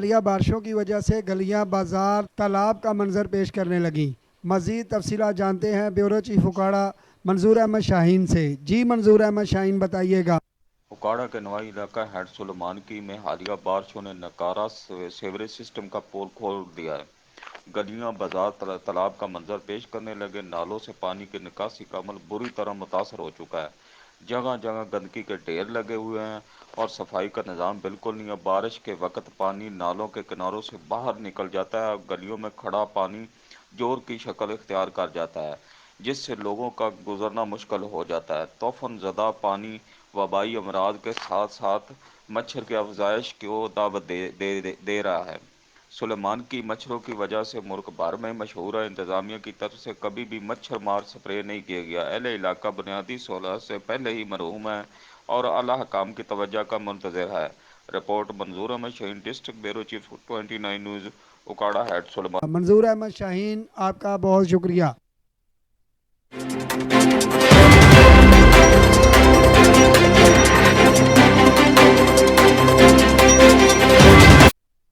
حالیہ بارشوں کی وجہ سے گلیاں، بازار، تالاب کا منظر پیش کرنے لگیں۔ مزید تفصیلات جانتے ہیں بیورو چیف اکاڑا منظور احمد شاہین سے۔ جی منظور احمد شاہین بتائیے گا۔ اکاڑا کے نوائی علاقہ ہیڈ سلیمانکی میں حالیہ بارشوں نے نکارہ سیوریج سسٹم کا پول کھول دیا ہے۔ گلیاں، بازار، تالاب کا منظر پیش کرنے لگے۔ نالوں سے پانی کی نکاسی کا عمل بری طرح متاثر ہو چکا ہے۔ جگہ جگہ گندگی کے ڈھیر لگے ہوئے ہیں اور صفائی کا نظام بالکل نہیں ہے۔ بارش کے وقت پانی نالوں کے کناروں سے باہر نکل جاتا ہے اور گلیوں میں کھڑا پانی جور کی شکل اختیار کر جاتا ہے، جس سے لوگوں کا گزرنا مشکل ہو جاتا ہے۔ طوفان زدہ پانی وبائی امراض کے ساتھ ساتھ مچھر کی افزائش کو دعوت دے رہا ہے۔ سلیمان کی مچھروں کی وجہ سے ملک بھر میں مشہور ہے۔ انتظامیہ کی طرف سے کبھی بھی مچھر مار سپرے نہیں کیا گیا۔ اہل علاقہ بنیادی سہولت سے پہلے ہی محروم ہے اور اعلیٰ حکام کی توجہ کا منتظر ہے۔ Report Manzoor Ahmed Shaheen, district bureau chief 29 news, Okara head Suleman. Manzoor Ahmed Shaheen, آپ کا بہت شکریہ۔